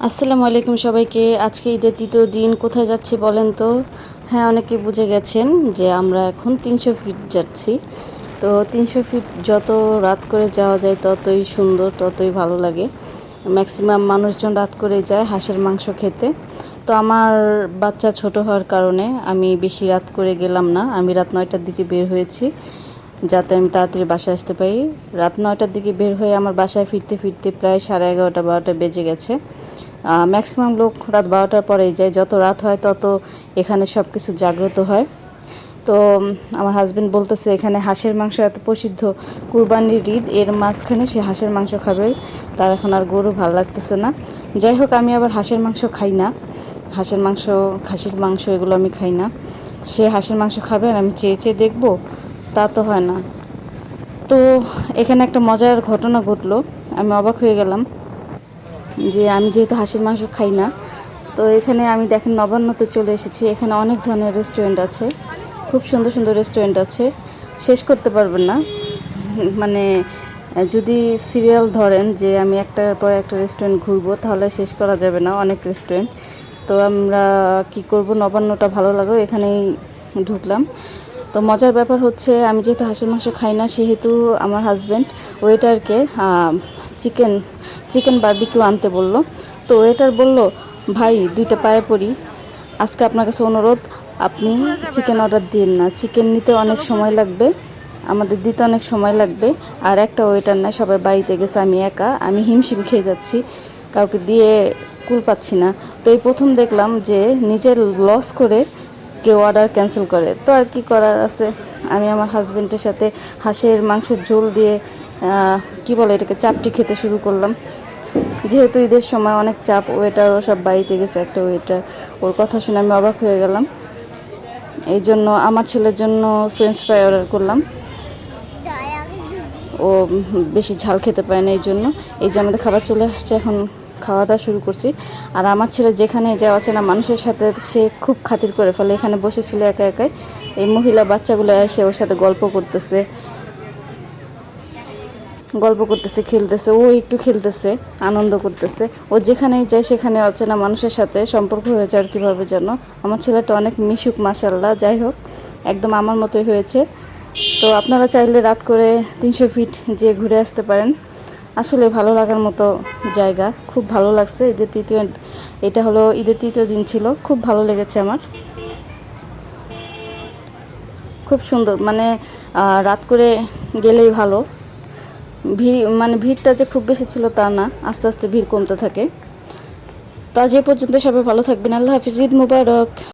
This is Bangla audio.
আসসালামু আলাইকুম সবাইকে। আজকে ঈদের তৃতীয় দিন। কোথায় যাচ্ছি বলেন তো? হ্যাঁ, অনেকে বুঝে গেছেন যে আমরা এখন 300 ফিট যাচ্ছি। তো 300 ফিট যত রাত করে যাওয়া যায় ততই সুন্দর, ততই ভালো লাগে। ম্যাক্সিমাম মানুষজন রাত করে যায় হাঁসের মাংস খেতে। তো আমার বাচ্চা ছোট হওয়ার কারণে আমি বেশি রাত করে গেলাম না। আমি রাত 9টার দিকে বের হয়েছি, যাতে আমি তাড়াতাড়ি বাসায় আসতে পারি। রাত 9টার দিকে বের হয়ে আমার বাসায় ফিরতে ফিরতে প্রায় 11:30-12টা বেজে গেছে। ম্যাক্সিমাম লোক রাত 12টার পরেই যায়। যত রাত হয় তত এখানে সব কিছু জাগ্রত হয়। তো আমার হাজব্যান্ড বলতেছে এখানে হাঁসের মাংস এত প্রসিদ্ধ, কুরবানির ঈদ, এর মাঝখানে সে হাঁসের মাংস খাবে, তার এখন আর গরু ভালো লাগতেছে না। যাই হোক, আমি আবার হাঁসের মাংস খাই না। হাঁসের মাংস, খাসির মাংস এগুলো আমি খাই না। সে হাঁসের মাংস খাবে আর আমি চেয়ে চেয়ে দেখবো, তা তো হয় না। তো এখানে একটা মজার ঘটনা ঘটলো, আমি অবাক হয়ে গেলাম যে আমি যেহেতু হাঁসের মাংস খাই না, তো এখানে আমি দেখেন নবান্নতে চলে এসেছি। এখানে অনেক ধরনের রেস্টুরেন্ট আছে, খুব সুন্দর সুন্দর রেস্টুরেন্ট আছে, শেষ করতে পারবেন না। মানে যদি সিরিয়াল ধরেন যে আমি একটার পর একটা রেস্টুরেন্ট ঘুরবো, তাহলে শেষ করা যাবে না, অনেক রেস্টুরেন্ট। তো আমরা কি করব, নবান্নটা ভালো লাগলো, এখানেই ঢুকলাম। তো মজার ব্যাপার হচ্ছে, আমি যেহেতু হাঁসের মাংস খাই না, সেহেতু আমার হাজব্যান্ড ওয়েটারকে চিকেন চিকেন বারবিকিউ আনতে বলল। তো ওয়েটার বলল, ভাই 2টা পায়ে পড়ি, আজকে আপনার কাছে অনুরোধ, আপনি চিকেন অর্ডার দিন না, চিকেন নিতে অনেক সময় লাগবে, আমাদের দিতে অনেক সময় লাগবে। আর একটা ওয়েটার নাই, সবাই বাড়িতে গেছে, আমি একা, আমি হিমশিম খেয়ে যাচ্ছি, কাউকে দিয়ে কুল পাচ্ছি না। তো এই প্রথম দেখলাম যে নিজের লস করে কেউ অর্ডার ক্যান্সেল করে। তো আর কি করার আছে, আমি আমার হাজব্যান্ডের সাথে হাঁসের মাংসের ঝোল দিয়ে কি বলে এটাকে, চাপটি খেতে শুরু করলাম। যেহেতু ঈদের সময় অনেক চাপ, ওয়েটারও সব বাড়িতে গেছে, একটা ওয়েটার, ওর কথা শুনে আমি অবাক হয়ে গেলাম। এই জন্য আমার ছেলের জন্য ফ্রেঞ্চ ফ্রাই অর্ডার করলাম, ও বেশি ঝাল খেতে পারে না, এই জন্য। এই যে আমাদের খাবার চলে আসছে, এখন খাওয়া দাওয়া শুরু করছি। আর আমার ছেলে যেখানে যাওয়া আছে না মানুষের সাথে, সে খুব খাতির করে ফেলে। এখানে বসেছিল একা একাই, এই মহিলা বাচ্চাগুলো এসে ওর সাথে গল্প করতেছে, খেলতেছে, ও একটু খেলতেছে, আনন্দ করতেছে। ও যেখানেই যায় সেখানে অচেনা মানুষের সাথে সম্পর্ক হয়ে যায় আর কীভাবে যেন। আমার ছেলেটা অনেক মিশুক, মাশাল্লাহ। যাই হোক, একদম আমার মতোই হয়েছে। তো আপনারা চাইলে রাত করে 300 ফিট যেয়ে ঘুরে আসতে পারেন, আসলে ভালো লাগার মতো জায়গা, খুব ভালো লাগছে। এটা হলো ঈদের তৃতীয় দিন ছিল, খুব ভালো লেগেছে আমার, খুব সুন্দর। মানে রাত করে গেলেই ভালো। ভিড়টা যে খুব বেশি ছিল তা না, আস্তে আস্তে ভিড় কমতে থাকে। তা যে পর্যন্ত সবাই ভালো থাকবেন, আল্লাহ হাফিজ, ঈদ মুবারক।